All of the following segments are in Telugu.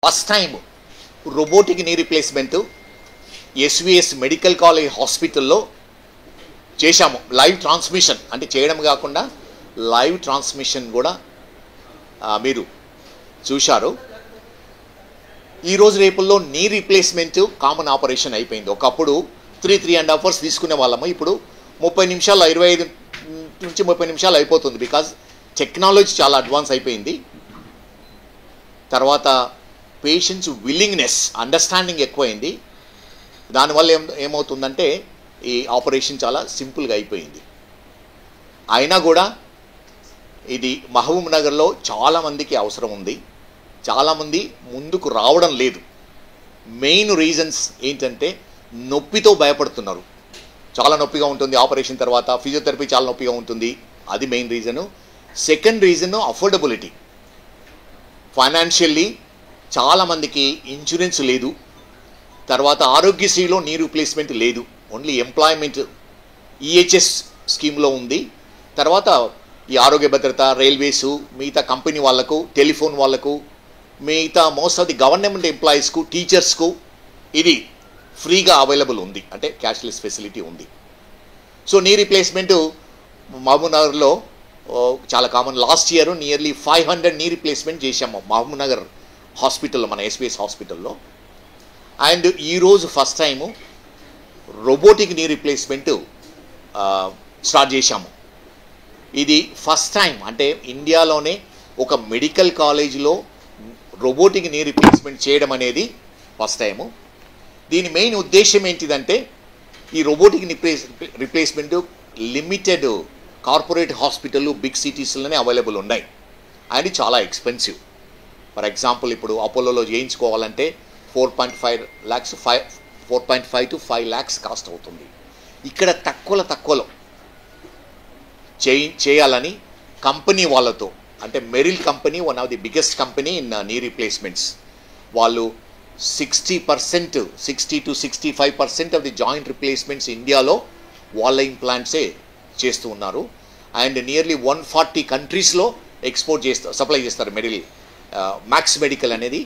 First time robotic knee replacement SVS medical college హాస్పిటల్లో చేశాము. లైవ్ ట్రాన్స్మిషన్ అంటే చేయడం కాకుండా లైవ్ ట్రాన్స్మిషన్ కూడా మీరు చూశారు. ఈరోజు రేపుల్లో నీ రీప్లేస్మెంట్ కామన్ ఆపరేషన్ అయిపోయింది. ఒకప్పుడు 3.5 అవర్స్ తీసుకునే వాళ్ళము, ఇప్పుడు 30 నిమిషాలు 25 నుంచి 30 నిమిషాలు అయిపోతుంది. బికాజ్ టెక్నాలజీ చాలా అడ్వాన్స్ అయిపోయింది. తర్వాత పేషెంట్స్ విల్లింగ్నెస్ అండర్స్టాండింగ్ ఎక్కువైంది. దానివల్ల ఏమవుతుందంటే ఈ ఆపరేషన్ చాలా సింపుల్గా అయిపోయింది. అయినా కూడా ఇది మహబూబ్ నగర్లో చాలామందికి అవసరం ఉంది. చాలామంది ముందుకు రావడం లేదు. మెయిన్ రీజన్స్ ఏంటంటే నొప్పితో భయపడుతున్నారు. చాలా నొప్పిగా ఉంటుంది ఆపరేషన్ తర్వాత, ఫిజియోథెరపీ చాలా నొప్పిగా ఉంటుంది, అది main reason. Second reason affordability. Financially చాలామందికి ఇన్సూరెన్స్ లేదు. తర్వాత ఆరోగ్యశ్రీలో నీ రీప్లేస్మెంట్ లేదు, ఓన్లీ ఎంప్లాయ్మెంట్ ఈహెచ్ఎస్ స్కీమ్లో ఉంది. తర్వాత ఈ ఆరోగ్య భద్రత, రైల్వేసు, మిగతా కంపెనీ వాళ్ళకు, టెలిఫోన్ వాళ్ళకు, మిగతా మోస్ట్ ఆఫ్ ది గవర్నమెంట్ ఎంప్లాయీస్కు, టీచర్స్కు ఇది ఫ్రీగా అవైలబుల్ ఉంది, అంటే క్యాష్లెస్ ఫెసిలిటీ ఉంది. సో నీ రీప్లేస్మెంట్ మహబూబ్ నగర్లో చాలా common. Last year nearly 500 knee replacement చేశాము మహబూబ్ నగర్ హాస్పిటల్లో, మన ఎస్విఎస్ హాస్పిటల్లో. అండ్ ఈరోజు first time robotic knee replacement start చేశాము. ఇది ఫస్ట్ టైం, అంటే ఇండియాలోనే ఒక మెడికల్ కాలేజీలో రోబోటిక్ నీ రీప్లేస్మెంట్ చేయడం అనేది ఫస్ట్ టైము. దీని మెయిన్ ఉద్దేశం ఏంటిదంటే ఈ robotic replacement limited corporate hospital big సిటీస్లోనే అవైలబుల్ ఉన్నాయి. అండ్ చాలా ఎక్స్పెన్సివ్. ఫర్ ఎగ్జాంపుల్ ఇప్పుడు అపోలోలో చేయించుకోవాలంటే 4.5 lakhs 4.5 to 5 lakhs కాస్ట్ అవుతుంది. ఇక్కడ తక్కువలో చేయాలని కంపెనీ వాళ్ళతో, అంటే Meril company one of the biggest company in knee replacements, వాళ్ళు 60 to 65% of the joint replacements ఇండియాలో వాళ్ళ ఇంప్లాంట్సే చేస్తూ ఉన్నారు. అండ్ నియర్లీ 140 కంట్రీస్లో సప్లై చేస్తారు. మెరిల్ మ్యాక్స్ మెడికల్ అనేది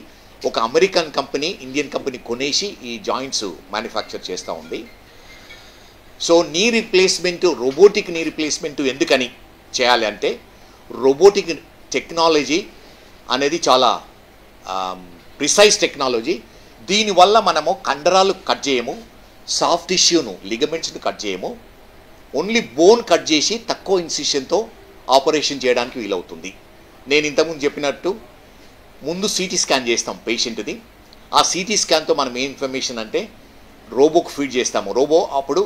ఒక అమెరికన్ కంపెనీ, ఇండియన్ కంపెనీ కొనేసి ఈ జాయింట్స్ మ్యానుఫ్యాక్చర్ చేస్తూ ఉంది. So knee replacement, robotic knee replacement ఎందుకని చేయాలి అంటే, రోబోటిక్ టెక్నాలజీ అనేది చాలా ప్రిసైజ్ టెక్నాలజీ. దీనివల్ల మనము కండరాలు కట్ చేయము, సాఫ్ట్ టిష్యూను, లిగమెంట్స్ని కట్ చేయము, ఓన్లీ బోన్ కట్ చేసి తక్కువ ఇన్సిషన్తో ఆపరేషన్ చేయడానికి వీలవుతుంది. నేను ఇంతకుముందు చెప్పినట్టు ముందు సిటీ స్కాన్ చేస్తాం పేషెంట్ది. ఆ సిటీ స్కాన్తో మనం ఏ ఇన్ఫర్మేషన్ అంటే రోబోకు ఫీడ్ చేస్తాము. రోబో అప్పుడు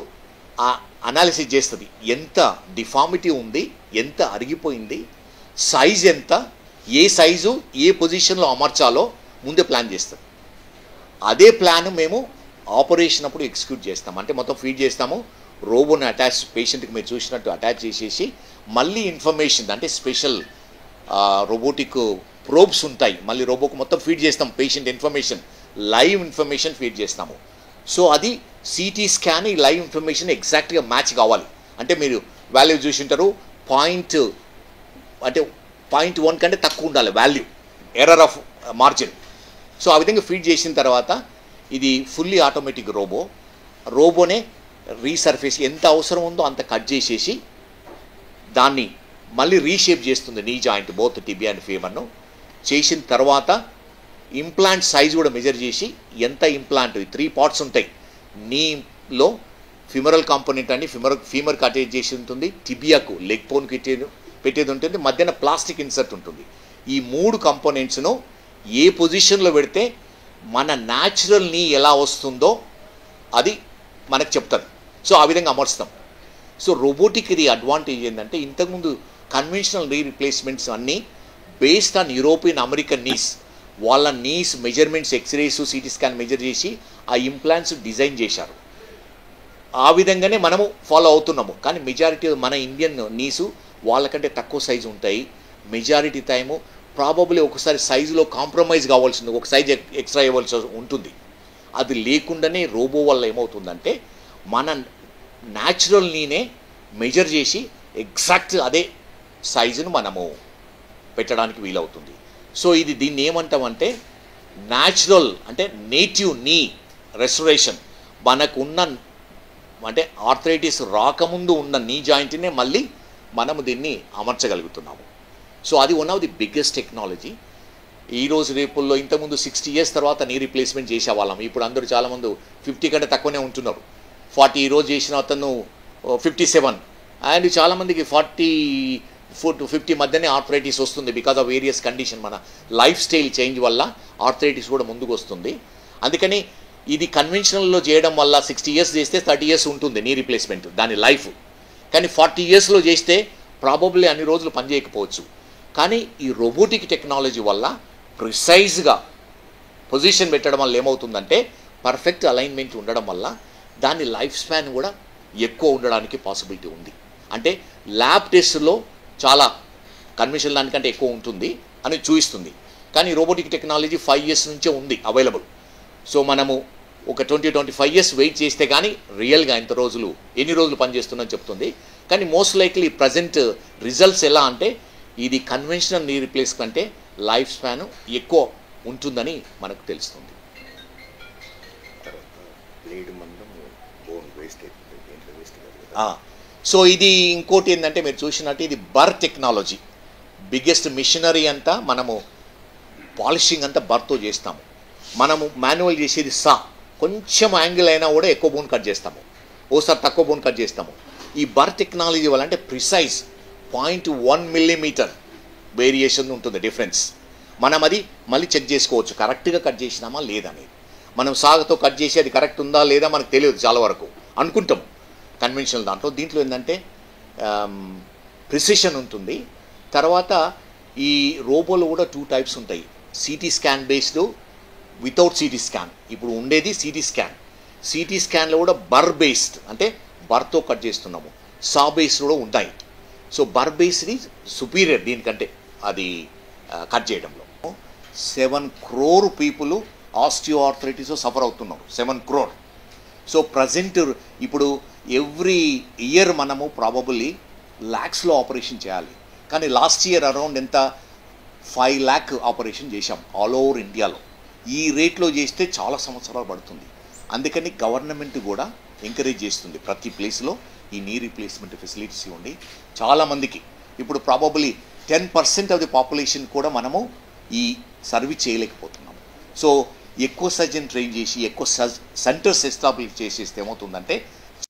ఆ అనాలిసిస్ చేస్తుంది, ఎంత డిఫార్మిటీ ఉంది, ఎంత అరిగిపోయింది, సైజ్ ఎంత, ఏ సైజు ఏ పొజిషన్లో అమర్చాలో ముందే ప్లాన్ చేస్తుంది. అదే ప్లాన్ మేము ఆపరేషన్ అప్పుడు ఎగ్జిక్యూట్ చేస్తాం. అంటే మొత్తం ఫీడ్ చేస్తాము, రోబోని అటాచ్, పేషెంట్కి మీరు చూసినట్టు అటాచ్ చేసేసి మళ్ళీ ఇన్ఫర్మేషన్, అంటే స్పెషల్ రోబోటిక్ ప్రోబ్స్ ఉంటాయి, మళ్ళీ రోబోకు మొత్తం ఫీడ్ చేస్తాం. Patient information, live information feed చేస్తాము. సో అది సిటీ స్కాన్, ఈ లైవ్ ఇన్ఫర్మేషన్ ఎగ్జాక్ట్గా మ్యాచ్ కావాలి. అంటే మీరు వాల్యూ చూసి ఉంటారు, 0.1 కంటే తక్కువ ఉండాలి value, error of margin. So ఆ విధంగా ఫీడ్ చేసిన తర్వాత ఇది ఫుల్లీ ఆటోమేటిక్ రోబోనే రీసర్ఫేస్ ఎంత అవసరం ఉందో అంత కట్ చేసేసి దాన్ని మళ్ళీ రీషేప్ చేస్తుంది. Knee joint both tibia and ఫీమర్ను చేసిన తర్వాత ఇంప్లాంట్ సైజ్ కూడా మెజర్ చేసి ఎంత ఇంప్లాంట్, 3 parts ఉంటాయి. నీలో ఫిమరల్ కాంపోనెంట్ అని ఫీమర్కి అటాచ్ చేసి ఉంటుంది, టిబియాకు లెగ్ బోన్కి పెట్టేది ఉంటుంది, మధ్యన ప్లాస్టిక్ ఇన్సర్ట్ ఉంటుంది. ఈ 3 కంపోనెంట్స్ను ఏ పొజిషన్లో పెడితే మన న్యాచురల్ నీ ఎలా వస్తుందో అది మనకు చెప్తుంది. సో ఆ విధంగా అమర్స్తాం. సో రోబోటిక్ ఇది అడ్వాంటేజ్ ఏంటంటే, ఇంతకుముందు కన్వెన్షనల్ నీ రీప్లేస్మెంట్స్ అన్నీ based on European, American knees, వాళ్ళ knees measurements, x rays, CT scan measure చేసి ఆ ఇంప్లాంట్స్ డిజైన్ చేశారు. ఆ విధంగానే మనము ఫాలో అవుతున్నాము. కానీ మెజారిటీ మన ఇండియన్ నీసు వాళ్ళకంటే తక్కువ సైజు ఉంటాయి. మెజారిటీ టైము ప్రాబబ్లీ ఒకసారి సైజులో కాంప్రమైజ్ కావాల్సింది, ఒక సైజ్ ఎక్స్ట్రా ఇవ్వాల్సి ఉంటుంది. అది లేకుండానే రోబో వల్ల ఏమవుతుందంటే మన న్యాచురల్ నీనే మెజర్ చేసి ఎగ్జాక్ట్ అదే సైజును మనము పెట్టడానికి వీలవుతుంది. సో ఇది దీన్ని ఏమంటామంటే న్యాచురల్ అంటే నేటివ్ నీ రెస్టరేషన్, మనకున్న అంటే ఆర్థరైటిస్ రాకముందు ఉన్న నీ జాయింట్నే మళ్ళీ మనము దీన్ని అమర్చగలుగుతున్నాము. సో అది one of the biggest technology. ఈరోజు రేపుల్లో ఇంతకుముందు 60 years తర్వాత నీ రీప్లేస్మెంట్ చేసేవాళ్ళం. ఇప్పుడు అందరూ చాలామంది 50 కంటే తక్కువనే ఉంటున్నారు. 40 ఈరోజు చేసిన అతను 57, అండ్ చాలామందికి 44 to 50 మధ్యనే ఆర్థరైటిస్ వస్తుంది బికాజ్ ఆఫ్ వేరియస్ కండిషన్. మన లైఫ్ స్టైల్ చేంజ్ వల్ల ఆర్థరైటిస్ కూడా ముందుకు వస్తుంది. అందుకని ఇది కన్వెన్షనల్లో చేయడం వల్ల 60 years చేస్తే 30 years ఉంటుంది నీ రీప్లేస్మెంట్ దాని లైఫ్. కానీ 40 yearsలో చేస్తే ప్రాబబ్లీ అన్ని రోజులు పనిచేయకపోవచ్చు. కానీ ఈ రోబోటిక్ టెక్నాలజీ వల్ల ప్రిసైజ్గా పొజిషన్ పెట్టడం వల్ల ఏమవుతుందంటే పర్ఫెక్ట్ అలైన్మెంట్ ఉండడం వల్ల దాని లైఫ్ స్పాన్ కూడా ఎక్కువ ఉండడానికి పాసిబిలిటీ ఉంది. అంటే ల్యాబ్ టెస్ట్లో చాలా కన్వెన్షనల్ దానికంటే ఎక్కువ ఉంటుంది అని చూపిస్తుంది. కానీ రోబోటిక్ టెక్నాలజీ 5 years నుంచే ఉంది అవైలబుల్. సో మనము ఒక 20-25 years వెయిట్ చేస్తే కానీ రియల్గా ఎన్ని రోజులు పనిచేస్తుందని చెప్తుంది. కానీ మోస్ట్ లైక్లీ ప్రజెంట్ రిజల్ట్స్ ఎలా అంటే ఇది కన్వెన్షనల్ నీ రీప్లేస్ కంటే లైఫ్ స్పాన్ ఎక్కువ ఉంటుందని మనకు తెలుస్తుంది. సో ఇది ఇంకోటి ఏంటంటే మీరు చూసినట్టు ఇది బర్ టెక్నాలజీ, బిగ్గెస్ట్ మిషనరీ అంతా మనము పాలిషింగ్ అంతా బర్తో చేస్తాము. మనము మాన్యువల్ చేసేది కొంచెం యాంగిల్ అయినా కూడా ఎక్కువ బోన్ కట్ చేస్తాము, ఓసారి తక్కువ బోన్ కట్ చేస్తాము. ఈ బర్ టెక్నాలజీ వల్ల అంటే ప్రిసైజ్ 0.1 mm వేరియేషన్ ఉంటుంది డిఫరెన్స్. మనం అది మళ్ళీ చెక్ చేసుకోవచ్చు కరెక్ట్గా కట్ చేసినామా లేదనేది. మనం సాగుతో కట్ చేసి అది కరెక్ట్ ఉందా లేదా మనకు తెలియదు, చాలా వరకు అనుకుంటాము కన్వెన్షనల్ దాంట్లో. దీంట్లో ఏంటంటే ప్రిసిషన్ ఉంటుంది. తర్వాత ఈ రోబోలో కూడా 2 types ఉంటాయి, CT scan based, without CT scan. ఇప్పుడు ఉండేది సిటీ స్కాన్. సిటీ స్కాన్లో కూడా బర్ బేస్డ్ అంటే బర్తో కట్ చేస్తున్నాము, బేస్డ్ కూడా ఉంటాయి. సో బర్ బేస్డ్ ఈజ్ సుపీరియర్ దీనికంటే అది కట్ చేయడంలో. 7 crore పీపుల్ ఆస్టియోఆర్థరైటిస్ సఫర్ అవుతున్నారు, 7 crore. సో ప్రజెంట్ ఇప్పుడు ఎవ్రీ ఇయర్ మనము ప్రాబబుల్లీ lakhsలో ఆపరేషన్ చేయాలి. కానీ లాస్ట్ ఇయర్ అరౌండ్ ఎంత 5 lakh ఆపరేషన్ చేశాం ఆల్ ఓవర్ ఇండియాలో. ఈ రేట్లో చేస్తే చాలా సంవత్సరాలు పడుతుంది. అందుకని గవర్నమెంట్ కూడా ఎంకరేజ్ చేస్తుంది ప్రతి ప్లేస్లో ఈ నీ రీప్లేస్మెంట్ ఫెసిలిటీస్ ఉండి చాలామందికి. ఇప్పుడు ప్రాబబుల్లీ 10% ఆఫ్ ది పాపులేషన్ కూడా మనము ఈ సర్వీస్ చేయలేకపోతున్నాము. సో ఎక్కువ సర్జన్ ట్రైన్ చేసి ఎక్కువ సెంటర్స్ ఎస్టాబ్లిష్ చేసేస్తే ఏమవుతుందంటే